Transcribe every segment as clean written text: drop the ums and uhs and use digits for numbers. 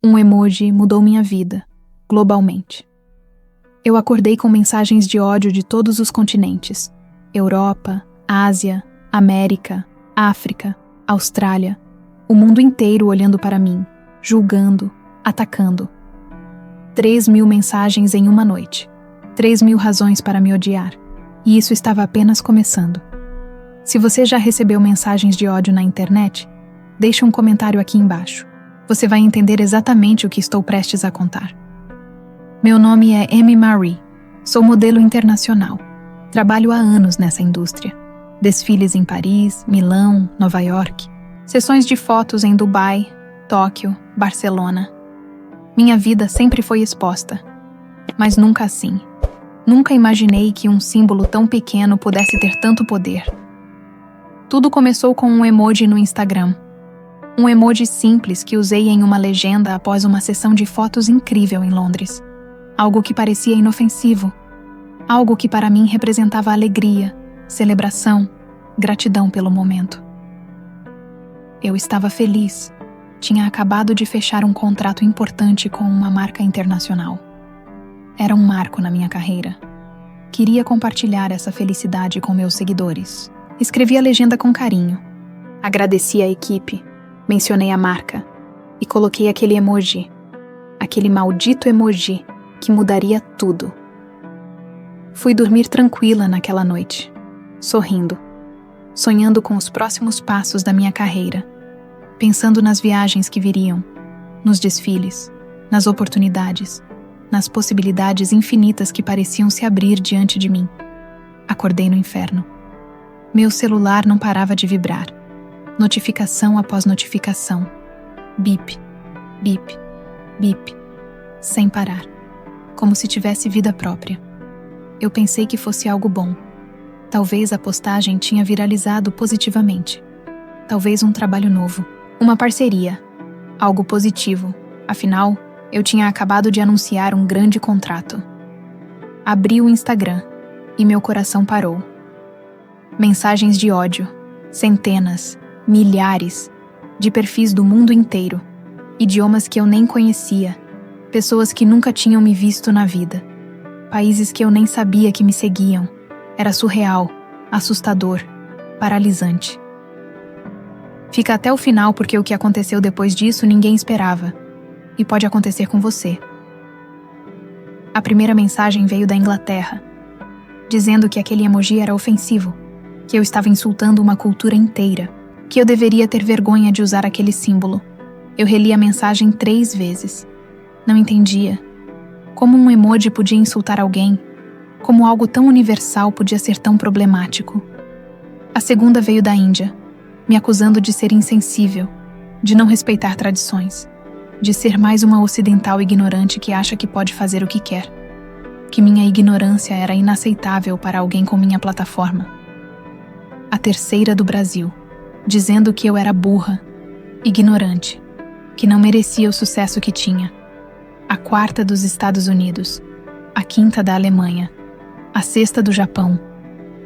Um emoji mudou minha vida, globalmente. Eu acordei com mensagens de ódio de todos os continentes: Europa, Ásia, América, África, Austrália, o mundo inteiro olhando para mim, julgando, atacando. 3.000 mensagens em uma noite. 3.000 razões para me odiar. E isso estava apenas começando. Se você já recebeu mensagens de ódio na internet, deixe um comentário aqui embaixo. Você vai entender exatamente o que estou prestes a contar. Meu nome é Amy Marie. Sou modelo internacional. Trabalho há anos nessa indústria. Desfiles em Paris, Milão, Nova York. Sessões de fotos em Dubai, Tóquio, Barcelona. Minha vida sempre foi exposta. Mas nunca assim. Nunca imaginei que um símbolo tão pequeno pudesse ter tanto poder. Tudo começou com um emoji no Instagram. Um emoji simples que usei em uma legenda após uma sessão de fotos incrível em Londres. Algo que parecia inofensivo. Algo que para mim representava alegria, celebração, gratidão pelo momento. Eu estava feliz. Tinha acabado de fechar um contrato importante com uma marca internacional. Era um marco na minha carreira. Queria compartilhar essa felicidade com meus seguidores. Escrevi a legenda com carinho. Agradeci a equipe, mencionei a marca e coloquei aquele emoji. Aquele maldito emoji que mudaria tudo. Fui dormir tranquila naquela noite, sorrindo, sonhando com os próximos passos da minha carreira, pensando nas viagens que viriam, nos desfiles, nas oportunidades, nas possibilidades infinitas que pareciam se abrir diante de mim. Acordei no inferno. Meu celular não parava de vibrar. Notificação após notificação. Bip, bip, bip, sem parar, como se tivesse vida própria. Eu pensei que fosse algo bom. Talvez a postagem tinha viralizado positivamente. Talvez um trabalho novo, uma parceria, algo positivo. Afinal, eu tinha acabado de anunciar um grande contrato. Abri o Instagram e meu coração parou. Mensagens de ódio, centenas, milhares, de perfis do mundo inteiro, idiomas que eu nem conhecia, pessoas que nunca tinham me visto na vida, países que eu nem sabia que me seguiam. Era surreal, assustador, paralisante. Fica até o final porque o que aconteceu depois disso ninguém esperava. E pode acontecer com você. A primeira mensagem veio da Inglaterra, dizendo que aquele emoji era ofensivo, que eu estava insultando uma cultura inteira, que eu deveria ter vergonha de usar aquele símbolo. Eu reli a mensagem 3 vezes. Não entendia. Como um emoji podia insultar alguém? Como algo tão universal podia ser tão problemático? A segunda veio da Índia, me acusando de ser insensível, de não respeitar tradições, de ser mais uma ocidental ignorante que acha que pode fazer o que quer, que minha ignorância era inaceitável para alguém com minha plataforma. A terceira do Brasil, dizendo que eu era burra, ignorante, que não merecia o sucesso que tinha. A quarta dos Estados Unidos, a quinta da Alemanha, a sexta do Japão,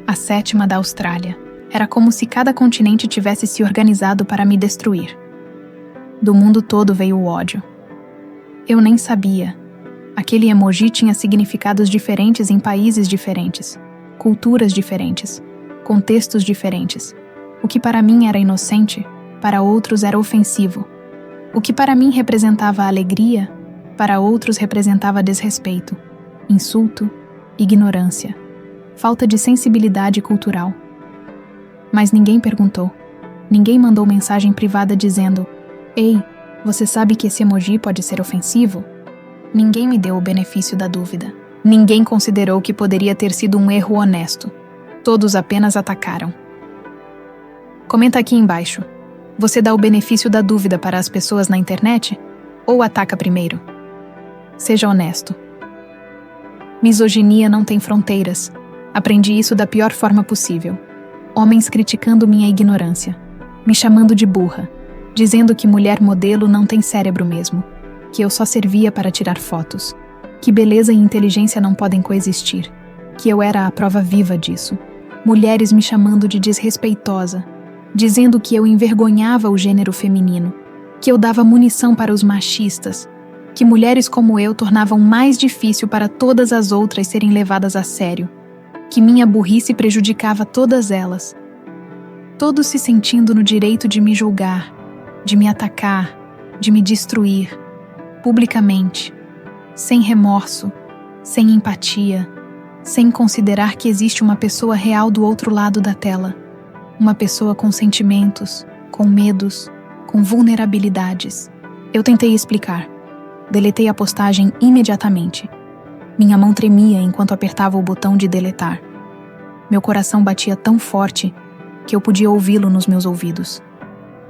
a sétima da Austrália. Era como se cada continente tivesse se organizado para me destruir. Do mundo todo veio o ódio. Eu nem sabia. Aquele emoji tinha significados diferentes em países diferentes, culturas diferentes, contextos diferentes. O que para mim era inocente, para outros era ofensivo. O que para mim representava alegria, para outros representava desrespeito, insulto, ignorância, falta de sensibilidade cultural. Mas ninguém perguntou. Ninguém mandou mensagem privada dizendo: "Ei, você sabe que esse emoji pode ser ofensivo?" Ninguém me deu o benefício da dúvida. Ninguém considerou que poderia ter sido um erro honesto. Todos apenas atacaram. Comenta aqui embaixo. Você dá o benefício da dúvida para as pessoas na internet? Ou ataca primeiro? Seja honesto. Misoginia não tem fronteiras. Aprendi isso da pior forma possível. Homens criticando minha ignorância, me chamando de burra, dizendo que mulher modelo não tem cérebro mesmo, que eu só servia para tirar fotos, que beleza e inteligência não podem coexistir, que eu era a prova viva disso. Mulheres me chamando de desrespeitosa, dizendo que eu envergonhava o gênero feminino, que eu dava munição para os machistas, que mulheres como eu tornavam mais difícil para todas as outras serem levadas a sério, que minha burrice prejudicava todas elas. Todos se sentindo no direito de me julgar, de me atacar, de me destruir, publicamente, sem remorso, sem empatia, sem considerar que existe uma pessoa real do outro lado da tela, uma pessoa com sentimentos, com medos, com vulnerabilidades. Eu tentei explicar. Deletei a postagem imediatamente. Minha mão tremia enquanto apertava o botão de deletar. Meu coração batia tão forte que eu podia ouvi-lo nos meus ouvidos.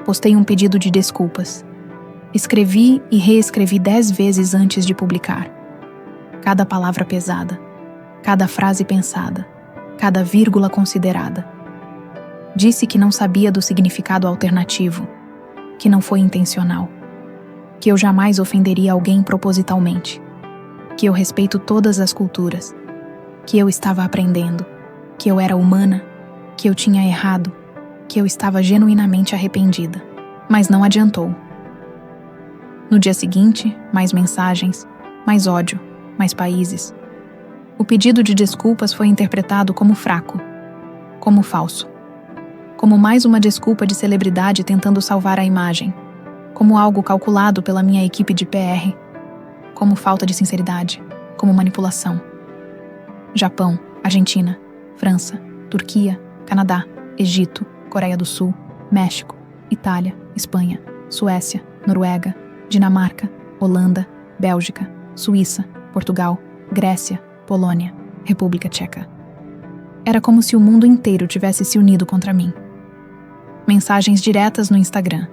Postei um pedido de desculpas. Escrevi e reescrevi 10 vezes antes de publicar. Cada palavra pesada, cada frase pensada, cada vírgula considerada. Disse que não sabia do significado alternativo, que não foi intencional, que eu jamais ofenderia alguém propositalmente, que eu respeito todas as culturas, que eu estava aprendendo, que eu era humana, que eu tinha errado, que eu estava genuinamente arrependida. Mas não adiantou. No dia seguinte, mais mensagens, mais ódio, mais países. O pedido de desculpas foi interpretado como fraco, como falso, como mais uma desculpa de celebridade tentando salvar a imagem, como algo calculado pela minha equipe de PR, como falta de sinceridade, como manipulação. Japão, Argentina, França, Turquia, Canadá, Egito, Coreia do Sul, México, Itália, Espanha, Suécia, Noruega, Dinamarca, Holanda, Bélgica, Suíça, Portugal, Grécia, Polônia, República Tcheca. Era como se o mundo inteiro tivesse se unido contra mim. Mensagens diretas no Instagram,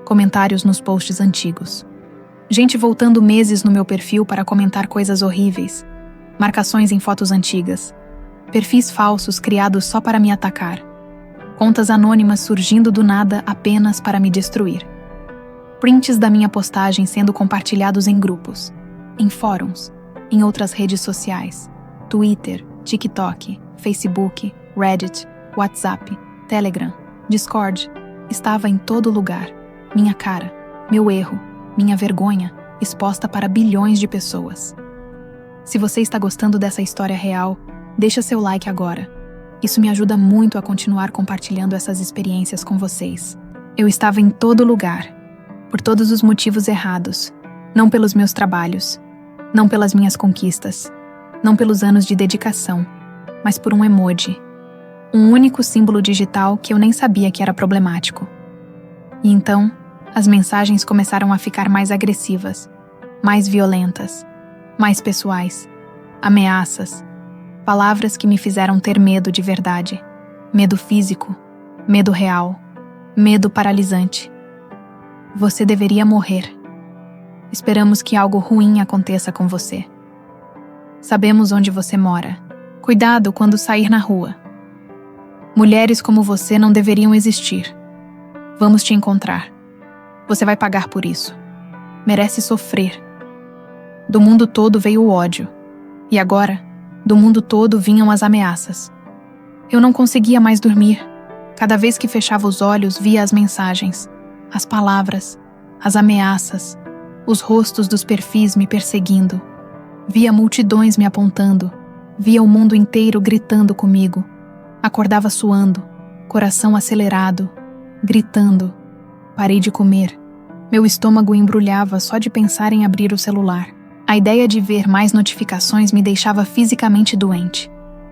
comentários nos posts antigos. Gente voltando meses no meu perfil para comentar coisas horríveis, marcações em fotos antigas, perfis falsos criados só para me atacar, contas anônimas surgindo do nada apenas para me destruir. Prints da minha postagem sendo compartilhados em grupos, em fóruns, em outras redes sociais, Twitter, TikTok, Facebook, Reddit, WhatsApp, Telegram, Discord. Estava em todo lugar. Minha cara, meu erro, minha vergonha, exposta para bilhões de pessoas. Se você está gostando dessa história real, deixa seu like agora. Isso me ajuda muito a continuar compartilhando essas experiências com vocês. Eu estava em todo lugar, por todos os motivos errados, não pelos meus trabalhos, não pelas minhas conquistas, não pelos anos de dedicação, mas por um emoji, um único símbolo digital que eu nem sabia que era problemático. E então, as mensagens começaram a ficar mais agressivas, mais violentas, mais pessoais, ameaças, palavras que me fizeram ter medo de verdade, medo físico, medo real, medo paralisante. Você deveria morrer. Esperamos que algo ruim aconteça com você. Sabemos onde você mora. Cuidado quando sair na rua. Mulheres como você não deveriam existir. Vamos te encontrar. Você vai pagar por isso. Merece sofrer. Do mundo todo veio o ódio. E agora, do mundo todo vinham as ameaças. Eu não conseguia mais dormir. Cada vez que fechava os olhos, via as mensagens, as palavras, as ameaças, os rostos dos perfis me perseguindo. Via multidões me apontando. Via o mundo inteiro gritando comigo. Acordava suando, coração acelerado, gritando. Parei de comer. Meu estômago embrulhava só de pensar em abrir o celular. A ideia de ver mais notificações me deixava fisicamente doente.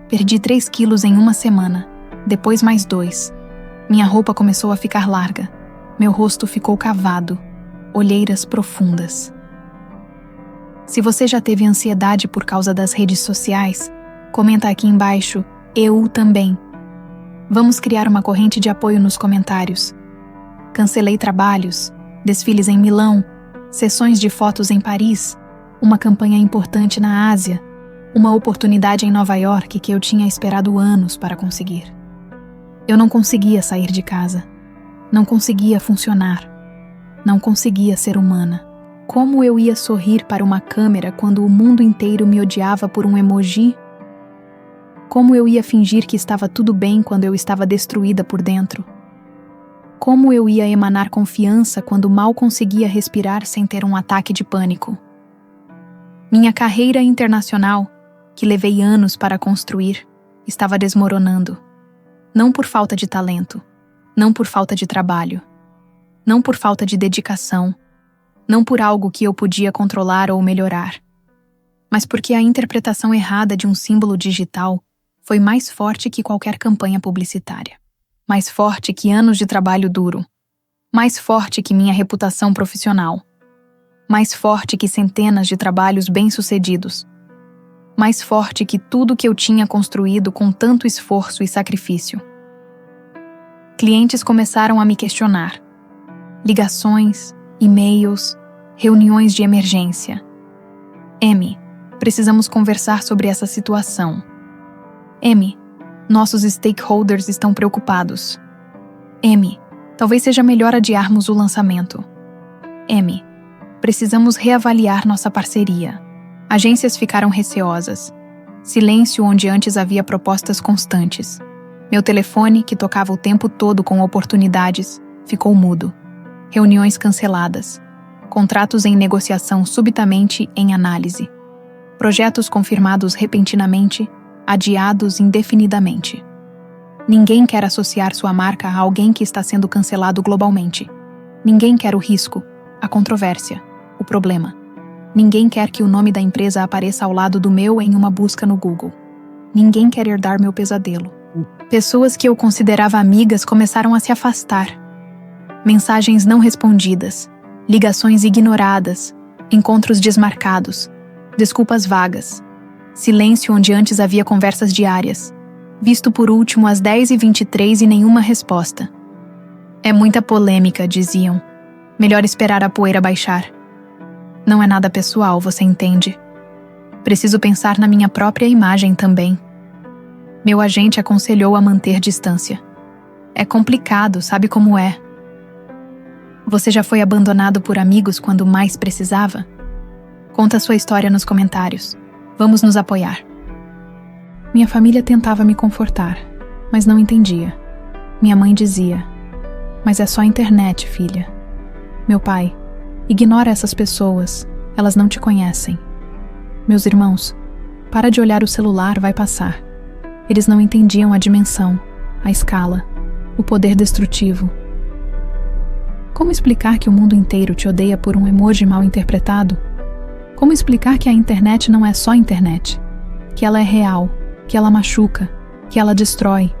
Perdi 3 quilos em uma semana, depois mais 2. Minha roupa começou a ficar larga. Meu rosto ficou cavado, olheiras profundas. Se você já teve ansiedade por causa das redes sociais, comenta aqui embaixo, eu também. Vamos criar uma corrente de apoio nos comentários. Cancelei trabalhos, desfiles em Milão, sessões de fotos em Paris, uma campanha importante na Ásia, uma oportunidade em Nova York que eu tinha esperado anos para conseguir. Eu não conseguia sair de casa. Não conseguia funcionar. Não conseguia ser humana. Como eu ia sorrir para uma câmera quando o mundo inteiro me odiava por um emoji? Como eu ia fingir que estava tudo bem quando eu estava destruída por dentro? Como eu ia emanar confiança quando mal conseguia respirar sem ter um ataque de pânico? Minha carreira internacional, que levei anos para construir, estava desmoronando. Não por falta de talento, não por falta de trabalho, não por falta de dedicação, não por algo que eu podia controlar ou melhorar, mas porque a interpretação errada de um símbolo digital foi mais forte que qualquer campanha publicitária, mais forte que anos de trabalho duro, mais forte que minha reputação profissional, mais forte que centenas de trabalhos bem-sucedidos, mais forte que tudo que eu tinha construído com tanto esforço e sacrifício. Clientes começaram a me questionar. Ligações, e-mails, reuniões de emergência. Amy, precisamos conversar sobre essa situação. Amy, nossos stakeholders estão preocupados. Amy, talvez seja melhor adiarmos o lançamento. Amy, precisamos reavaliar nossa parceria. Agências ficaram receosas. Silêncio onde antes havia propostas constantes. Meu telefone, que tocava o tempo todo com oportunidades, ficou mudo. Reuniões canceladas. Contratos em negociação subitamente em análise. Projetos confirmados repentinamente, adiados indefinidamente. Ninguém quer associar sua marca a alguém que está sendo cancelado globalmente. Ninguém quer o risco, a controvérsia, o problema. Ninguém quer que o nome da empresa apareça ao lado do meu em uma busca no Google. Ninguém quer herdar meu pesadelo. Pessoas que eu considerava amigas começaram a se afastar. Mensagens não respondidas, ligações ignoradas, encontros desmarcados, desculpas vagas, silêncio onde antes havia conversas diárias, visto por último às 10h23 e nenhuma resposta. É muita polêmica, diziam. Melhor esperar a poeira baixar. Não é nada pessoal, você entende? Preciso pensar na minha própria imagem também. Meu agente aconselhou a manter distância. É complicado, sabe como é? Você já foi abandonado por amigos quando mais precisava? Conta sua história nos comentários. Vamos nos apoiar. Minha família tentava me confortar, mas não entendia. Minha mãe dizia: "Mas é só internet, filha." Meu pai: "Ignora essas pessoas, elas não te conhecem." Meus irmãos: "Para de olhar o celular, vai passar." Eles não entendiam a dimensão, a escala, o poder destrutivo. Como explicar que o mundo inteiro te odeia por um emoji mal interpretado? Como explicar que a internet não é só internet? Que ela é real, que ela machuca, que ela destrói,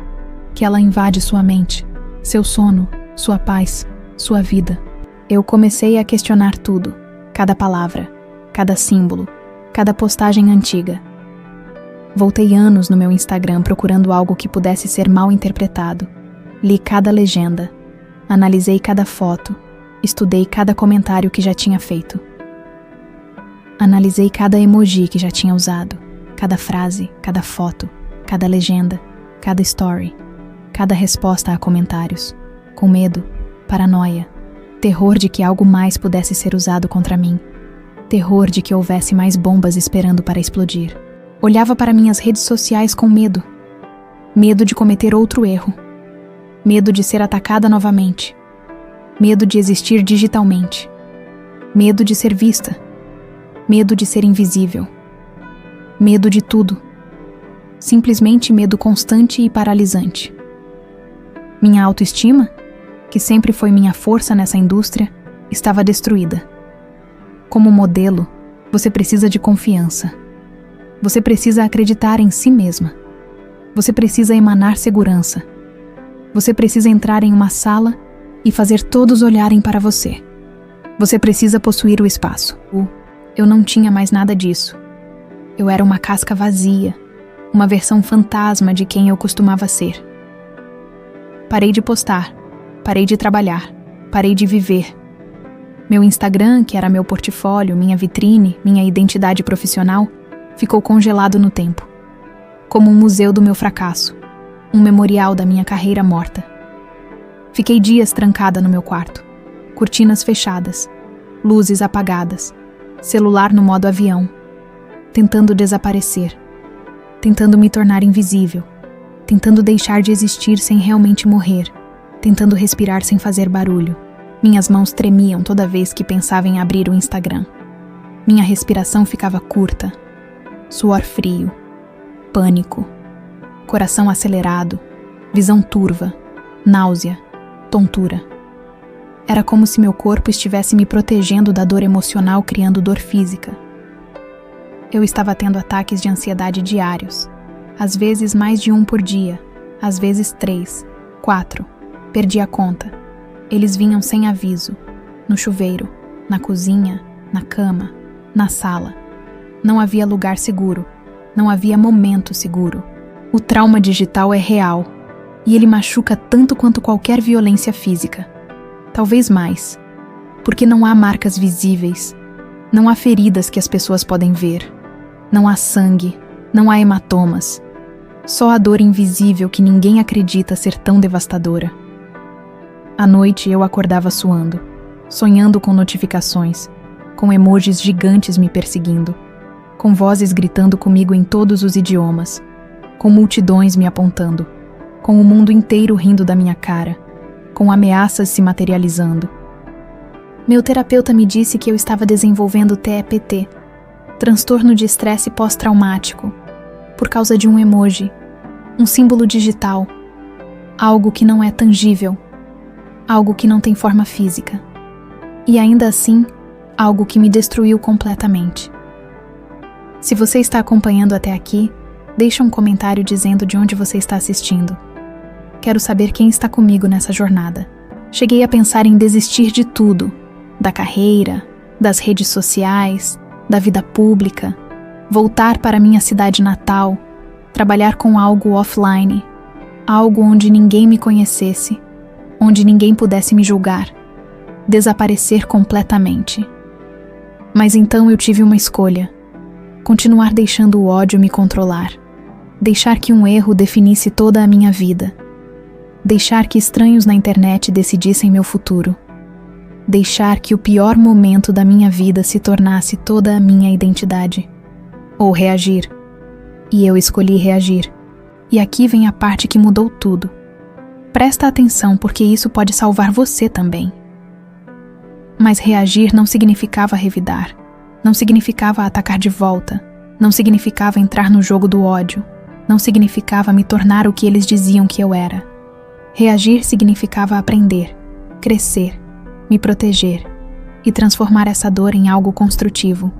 que ela invade sua mente, seu sono, sua paz, sua vida. Eu comecei a questionar tudo, cada palavra, cada símbolo, cada postagem antiga. Voltei anos no meu Instagram procurando algo que pudesse ser mal interpretado. Li cada legenda, analisei cada foto, estudei cada comentário que já tinha feito. Analisei cada emoji que já tinha usado, cada frase, cada foto, cada legenda, cada story, cada resposta a comentários, com medo, paranoia, terror de que algo mais pudesse ser usado contra mim, terror de que houvesse mais bombas esperando para explodir. Olhava para minhas redes sociais com medo. Medo de cometer outro erro. Medo de ser atacada novamente. Medo de existir digitalmente. Medo de ser vista. Medo de ser invisível. Medo de tudo. Simplesmente medo constante e paralisante. Minha autoestima, que sempre foi minha força nessa indústria, estava destruída. Como modelo, você precisa de confiança. Você precisa acreditar em si mesma. Você precisa emanar segurança. Você precisa entrar em uma sala e fazer todos olharem para você. Você precisa possuir o espaço. Eu não tinha mais nada disso. Eu era uma casca vazia, uma versão fantasma de quem eu costumava ser. Parei de postar, parei de trabalhar, parei de viver. Meu Instagram, que era meu portfólio, minha vitrine, minha identidade profissional, ficou congelado no tempo, como um museu do meu fracasso, um memorial da minha carreira morta. Fiquei dias trancada no meu quarto, cortinas fechadas, luzes apagadas, celular no modo avião, tentando desaparecer, tentando me tornar invisível, tentando deixar de existir sem realmente morrer, tentando respirar sem fazer barulho. Minhas mãos tremiam toda vez que pensava em abrir o Instagram. Minha respiração ficava curta, suor frio, pânico, coração acelerado, visão turva, náusea, tontura. Era como se meu corpo estivesse me protegendo da dor emocional, criando dor física. Eu estava tendo ataques de ansiedade diários, às vezes mais de 1 por dia, às vezes 3, 4, perdi a conta. Eles vinham sem aviso, no chuveiro, na cozinha, na cama, na sala. Não havia lugar seguro, não havia momento seguro. O trauma digital é real, e ele machuca tanto quanto qualquer violência física. Talvez mais, porque não há marcas visíveis, não há feridas que as pessoas podem ver, não há sangue, não há hematomas, só a dor invisível que ninguém acredita ser tão devastadora. À noite eu acordava suando, sonhando com notificações, com emojis gigantes me perseguindo, com vozes gritando comigo em todos os idiomas, com multidões me apontando, com o mundo inteiro rindo da minha cara, com ameaças se materializando. Meu terapeuta me disse que eu estava desenvolvendo TEPT, transtorno de estresse pós-traumático, por causa de um emoji, um símbolo digital, algo que não é tangível, algo que não tem forma física. E ainda assim, algo que me destruiu completamente. Se você está acompanhando até aqui, deixa um comentário dizendo de onde você está assistindo. Quero saber quem está comigo nessa jornada. Cheguei a pensar em desistir de tudo, da carreira, das redes sociais, da vida pública, voltar para minha cidade natal, trabalhar com algo offline, algo onde ninguém me conhecesse, onde ninguém pudesse me julgar, desaparecer completamente. Mas então eu tive uma escolha: continuar deixando o ódio me controlar, deixar que um erro definisse toda a minha vida, deixar que estranhos na internet decidissem meu futuro, deixar que o pior momento da minha vida se tornasse toda a minha identidade, ou reagir. E eu escolhi reagir. E aqui vem a parte que mudou tudo. Presta atenção, porque isso pode salvar você também. Mas reagir não significava revidar, não significava atacar de volta, não significava entrar no jogo do ódio, não significava me tornar o que eles diziam que eu era. Reagir significava aprender, crescer, me proteger e transformar essa dor em algo construtivo,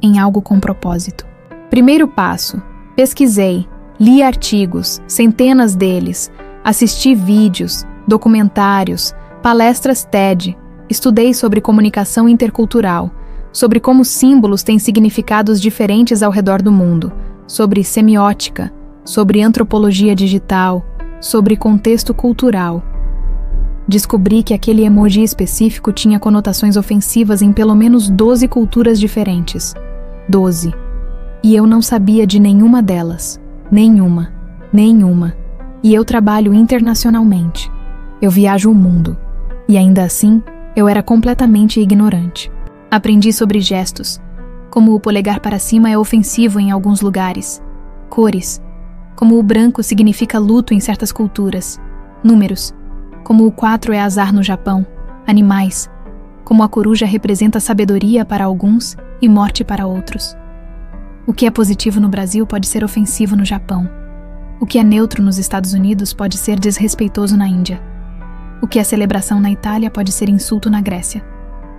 em algo com propósito. Primeiro passo: pesquisei, li artigos, centenas deles, assisti vídeos, documentários, palestras TED, estudei sobre comunicação intercultural, sobre como símbolos têm significados diferentes ao redor do mundo, sobre semiótica, sobre antropologia digital, sobre contexto cultural. Descobri que aquele emoji específico tinha conotações ofensivas em pelo menos 12 culturas diferentes. 12. E eu não sabia de nenhuma delas. Nenhuma. E eu trabalho internacionalmente. Eu viajo o mundo. E ainda assim, eu era completamente ignorante. Aprendi sobre gestos, como o polegar para cima é ofensivo em alguns lugares. Cores, como o branco significa luto em certas culturas. Números, como o 4 é azar no Japão. Animais, como a coruja representa sabedoria para alguns e morte para outros. O que é positivo no Brasil pode ser ofensivo no Japão. O que é neutro nos Estados Unidos pode ser desrespeitoso na Índia. O que é celebração na Itália pode ser insulto na Grécia.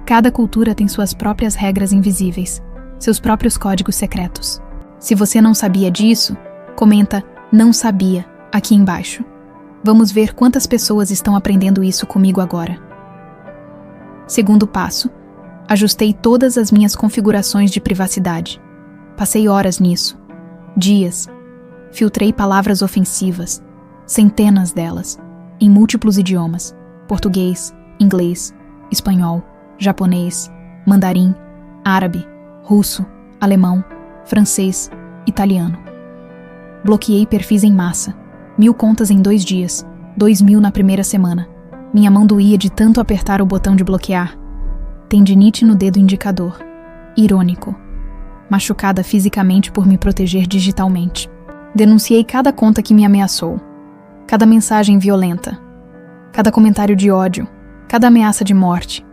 Cada cultura tem suas próprias regras invisíveis, seus próprios códigos secretos. Se você não sabia disso, comenta "não sabia" aqui embaixo. Vamos ver quantas pessoas estão aprendendo isso comigo agora. Segundo passo: ajustei todas as minhas configurações de privacidade. Passei horas nisso, dias. Filtrei palavras ofensivas, centenas delas, em múltiplos idiomas: português, inglês, espanhol, japonês, mandarim, árabe, russo, alemão, francês, italiano. Bloqueei perfis em massa, 1000 contas em 2 dias, 2000 na primeira semana. Minha mão doía de tanto apertar o botão de bloquear. Tendinite no dedo indicador. Irônico. Machucada fisicamente por me proteger digitalmente. Denunciei cada conta que me ameaçou, cada mensagem violenta, Cada comentário de ódio, cada ameaça de morte,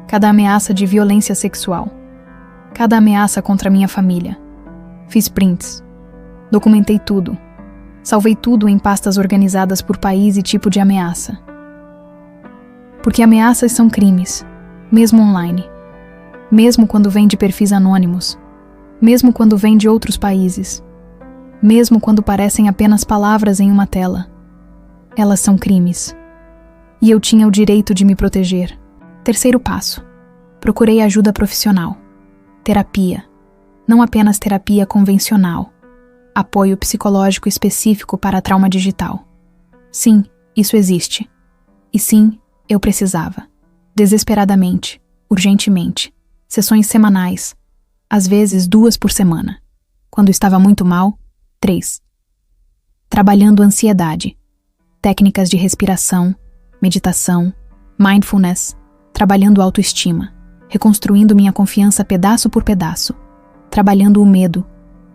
cada ameaça de violência sexual, cada ameaça contra minha família. Fiz prints. Documentei tudo. Salvei tudo em pastas organizadas por país e tipo de ameaça. Porque ameaças são crimes, mesmo online. Mesmo quando vêm de perfis anônimos. Mesmo quando vêm de outros países. Mesmo quando parecem apenas palavras em uma tela. Elas são crimes. E eu tinha o direito de me proteger. Terceiro passo. Procurei ajuda profissional. Terapia. Não apenas terapia convencional. Apoio psicológico específico para trauma digital. Sim, isso existe. E sim, eu precisava. Desesperadamente, urgentemente. Sessões semanais. Às vezes 2 por semana. Quando estava muito mal, 3. Trabalhando ansiedade. Técnicas de respiração, meditação, mindfulness. Trabalhando autoestima. Reconstruindo minha confiança pedaço por pedaço. Trabalhando o medo.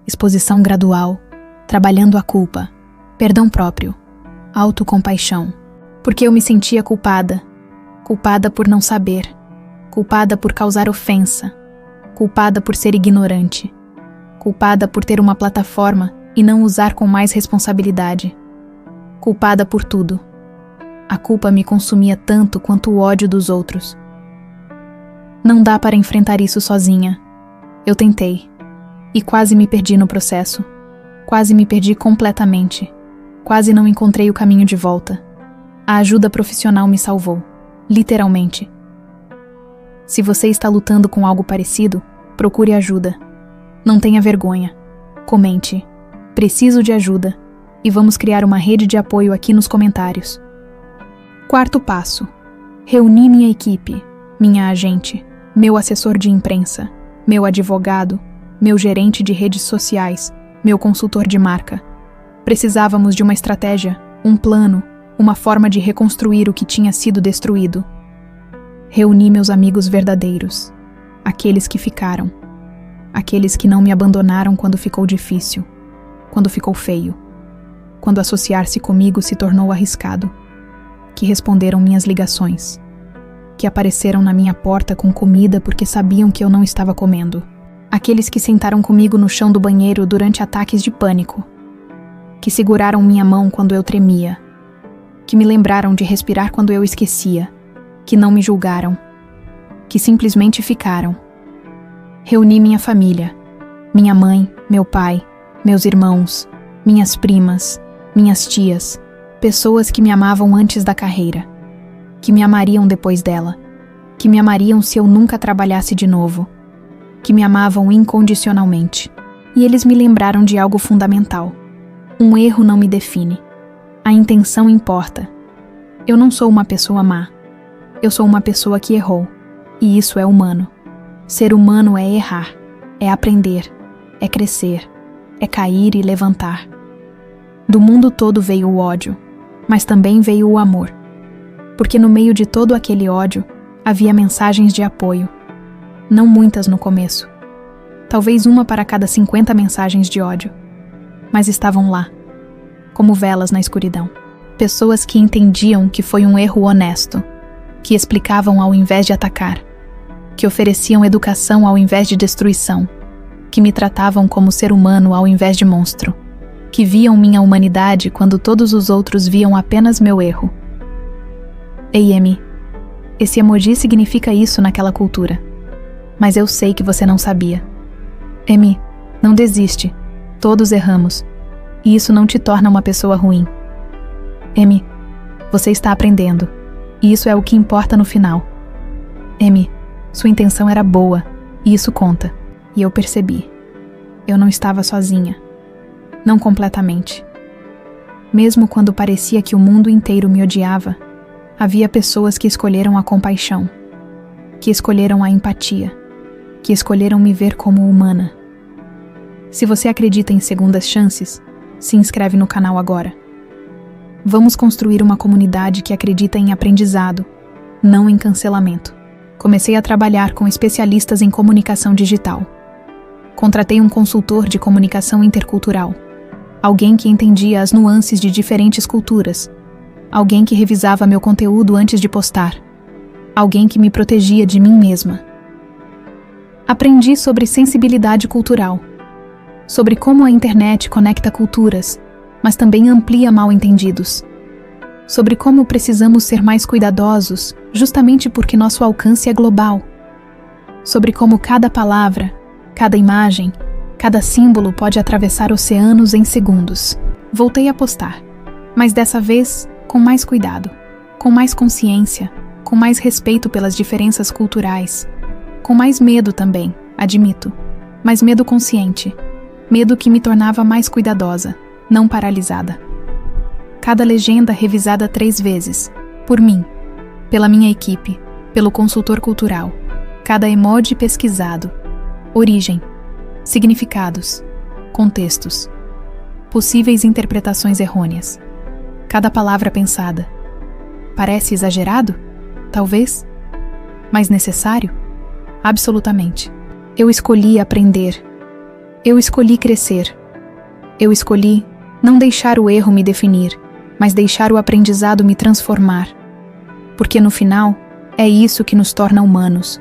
Exposição gradual, trabalhando a culpa, perdão próprio, autocompaixão. Porque eu me sentia culpada. Culpada por não saber. Culpada por causar ofensa. Culpada por ser ignorante. Culpada por ter uma plataforma e não usar com mais responsabilidade. Culpada por tudo. A culpa me consumia tanto quanto o ódio dos outros. Não dá para enfrentar isso sozinha. Eu tentei. E quase me perdi no processo. Quase me perdi completamente. Quase não encontrei o caminho de volta. A ajuda profissional me salvou. Literalmente. Se você está lutando com algo parecido, procure ajuda. Não tenha vergonha. Comente. Preciso de ajuda. E vamos criar uma rede de apoio aqui nos comentários. Quarto passo. Reuni minha equipe, minha agente, meu assessor de imprensa, meu advogado, meu gerente de redes sociais, meu consultor de marca. Precisávamos de uma estratégia, um plano, uma forma de reconstruir o que tinha sido destruído. Reuni meus amigos verdadeiros, aqueles que ficaram, aqueles que não me abandonaram quando ficou difícil, quando ficou feio, quando associar-se comigo se tornou arriscado, que responderam minhas ligações, que apareceram na minha porta com comida porque sabiam que eu não estava comendo. Aqueles que sentaram comigo no chão do banheiro durante ataques de pânico, que seguraram minha mão quando eu tremia, que me lembraram de respirar quando eu esquecia, que não me julgaram, que simplesmente ficaram. Reuni minha família, minha mãe, meu pai, meus irmãos, minhas primas, minhas tias, pessoas que me amavam antes da carreira, que me amariam depois dela, que me amariam se eu nunca trabalhasse de novo, que me amavam incondicionalmente. E eles me lembraram de algo fundamental. Um erro não me define. A intenção importa. Eu não sou uma pessoa má. Eu sou uma pessoa que errou. E isso é humano. Ser humano é errar, é aprender, é crescer, é cair e levantar. Do mundo todo veio o ódio, mas também veio o amor. Porque no meio de todo aquele ódio, havia mensagens de apoio. Não muitas no começo. Talvez uma para cada 50 mensagens de ódio. Mas estavam lá, como velas na escuridão. Pessoas que entendiam que foi um erro honesto, que explicavam ao invés de atacar, que ofereciam educação ao invés de destruição, que me tratavam como ser humano ao invés de monstro, que viam minha humanidade quando todos os outros viam apenas meu erro. Ei, Amy, esse emoji significa isso naquela cultura. Mas eu sei que você não sabia. Amy, não desiste. Todos erramos. E isso não te torna uma pessoa ruim. Amy, você está aprendendo. E isso é o que importa no final. Amy, sua intenção era boa. E isso conta. E eu percebi. Eu não estava sozinha. Não completamente. Mesmo quando parecia que o mundo inteiro me odiava, havia pessoas que escolheram a compaixão, que escolheram a empatia, que escolheram me ver como humana. Se você acredita em segundas chances, se inscreve no canal agora. Vamos construir uma comunidade que acredita em aprendizado, não em cancelamento. Comecei a trabalhar com especialistas em comunicação digital. Contratei um consultor de comunicação intercultural, alguém que entendia as nuances de diferentes culturas, alguém que revisava meu conteúdo antes de postar, alguém que me protegia de mim mesma. Aprendi sobre sensibilidade cultural, sobre como a internet conecta culturas, mas também amplia mal-entendidos, sobre como precisamos ser mais cuidadosos justamente porque nosso alcance é global, sobre como cada palavra, cada imagem, cada símbolo pode atravessar oceanos em segundos. Voltei a postar, mas dessa vez com mais cuidado, com mais consciência, com mais respeito pelas diferenças culturais, com mais medo também, admito, mas medo consciente, medo que me tornava mais cuidadosa, não paralisada. Cada legenda revisada 3 vezes, por mim, pela minha equipe, pelo consultor cultural, cada emoji pesquisado, origem, significados, contextos, possíveis interpretações errôneas, cada palavra pensada. Parece exagerado? Talvez? Mas necessário? Absolutamente. Eu escolhi aprender. Eu escolhi crescer. Eu escolhi não deixar o erro me definir, mas deixar o aprendizado me transformar. Porque no final, é isso que nos torna humanos.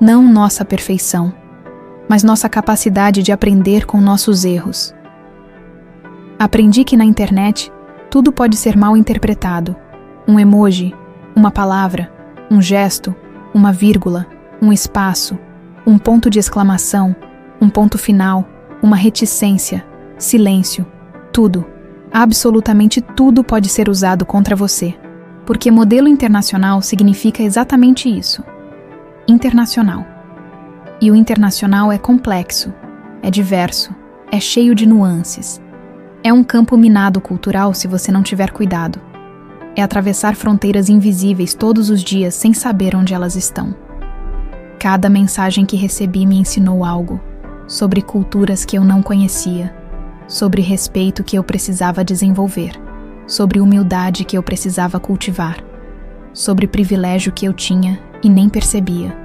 Não nossa perfeição, mas nossa capacidade de aprender com nossos erros. Aprendi que na internet, tudo pode ser mal interpretado. Um emoji, uma palavra, um gesto, uma vírgula, um espaço, um ponto de exclamação, um ponto final, uma reticência, silêncio, tudo, absolutamente tudo pode ser usado contra você. Porque modelo internacional significa exatamente isso. Internacional. E o internacional é complexo, é diverso, é cheio de nuances. É um campo minado cultural se você não tiver cuidado. É atravessar fronteiras invisíveis todos os dias sem saber onde elas estão. Cada mensagem que recebi me ensinou algo sobre culturas que eu não conhecia, sobre respeito que eu precisava desenvolver, sobre humildade que eu precisava cultivar, sobre privilégio que eu tinha e nem percebia,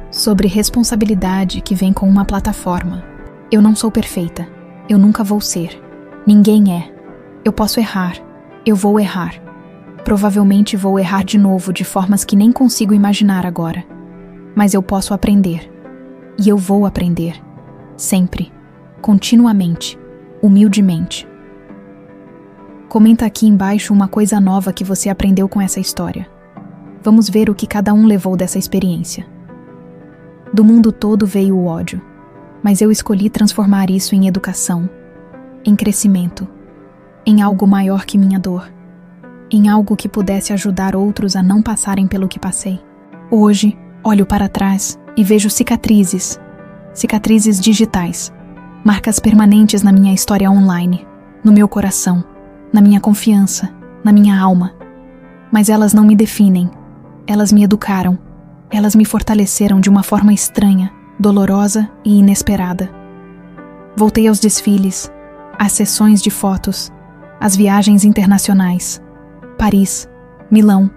sobre responsabilidade que vem com uma plataforma. Eu não sou perfeita, eu nunca vou ser, ninguém é. Eu posso errar, eu vou errar. Provavelmente vou errar de novo de formas que nem consigo imaginar agora. Mas eu posso aprender. E eu vou aprender. Sempre. Continuamente. Humildemente. Comenta aqui embaixo uma coisa nova que você aprendeu com essa história. Vamos ver o que cada um levou dessa experiência. Do mundo todo veio o ódio, mas eu escolhi transformar isso em educação, em crescimento, em algo maior que minha dor, em algo que pudesse ajudar outros a não passarem pelo que passei. Hoje, olho para trás e vejo cicatrizes digitais, marcas permanentes na minha história online, no meu coração, na minha confiança, na minha alma. Mas elas não me definem, elas me educaram, elas me fortaleceram de uma forma estranha, dolorosa e inesperada. Voltei aos desfiles, às sessões de fotos, às viagens internacionais. Paris, Milão,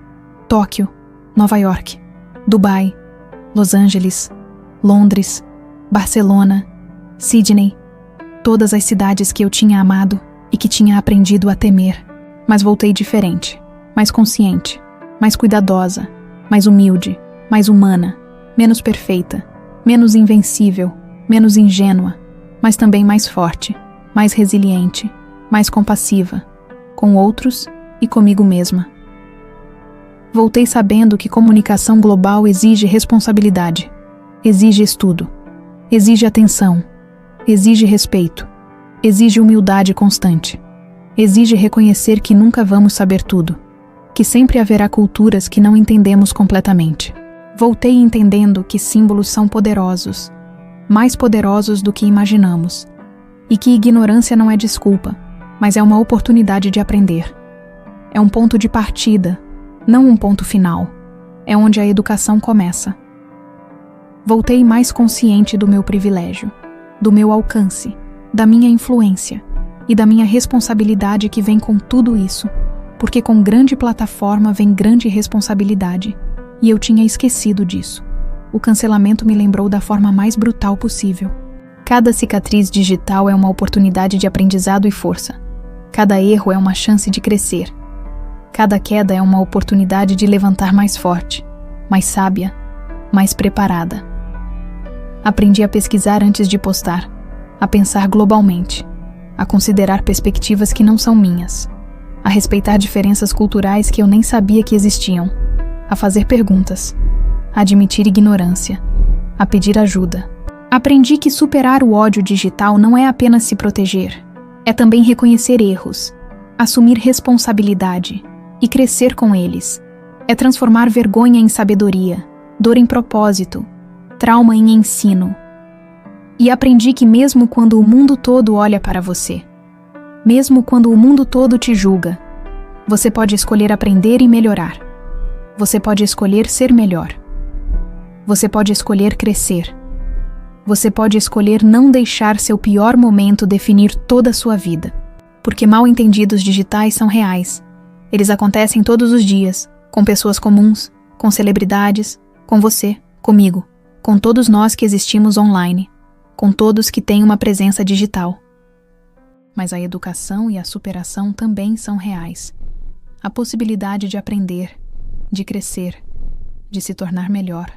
Tóquio, Nova York, Dubai, Los Angeles, Londres, Barcelona, Sydney, todas as cidades que eu tinha amado e que tinha aprendido a temer. Mas voltei diferente, mais consciente, mais cuidadosa, mais humilde, mais humana, menos perfeita, menos invencível, menos ingênua, mas também mais forte, mais resiliente, mais compassiva, com outros e comigo mesma. Voltei sabendo que comunicação global exige responsabilidade, exige estudo, exige atenção, exige respeito, exige humildade constante, exige reconhecer que nunca vamos saber tudo, que sempre haverá culturas que não entendemos completamente. Voltei entendendo que símbolos são poderosos, mais poderosos do que imaginamos, e que ignorância não é desculpa, mas é uma oportunidade de aprender. É um ponto de partida, não um ponto final. É onde a educação começa. Voltei mais consciente do meu privilégio, do meu alcance, da minha influência e da minha responsabilidade que vem com tudo isso, porque com grande plataforma vem grande responsabilidade, e eu tinha esquecido disso. O cancelamento me lembrou da forma mais brutal possível. Cada cicatriz digital é uma oportunidade de aprendizado e força. Cada erro é uma chance de crescer. Cada queda é uma oportunidade de levantar mais forte, mais sábia, mais preparada. Aprendi a pesquisar antes de postar, a pensar globalmente, a considerar perspectivas que não são minhas, a respeitar diferenças culturais que eu nem sabia que existiam, a fazer perguntas, a admitir ignorância, a pedir ajuda. Aprendi que superar o ódio digital não é apenas se proteger, é também reconhecer erros, assumir responsabilidade e crescer com eles. É transformar vergonha em sabedoria, dor em propósito, trauma em ensino. E aprendi que mesmo quando o mundo todo olha para você, mesmo quando o mundo todo te julga, você pode escolher aprender e melhorar. Você pode escolher ser melhor. Você pode escolher crescer. Você pode escolher não deixar seu pior momento definir toda a sua vida. Porque mal-entendidos digitais são reais. Eles acontecem todos os dias, com pessoas comuns, com celebridades, com você, comigo, com todos nós que existimos online, com todos que têm uma presença digital. Mas a educação e a superação também são reais. A possibilidade de aprender, de crescer, de se tornar melhor,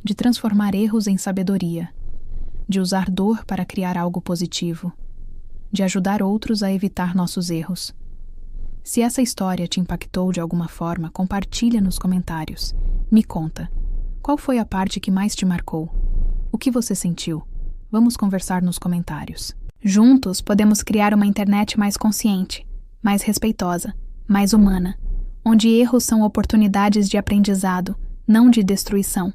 de transformar erros em sabedoria, de usar dor para criar algo positivo, de ajudar outros a evitar nossos erros. Se essa história te impactou de alguma forma, compartilha nos comentários. Me conta, qual foi a parte que mais te marcou? O que você sentiu? Vamos conversar nos comentários. Juntos, podemos criar uma internet mais consciente, mais respeitosa, mais humana, onde erros são oportunidades de aprendizado, não de destruição.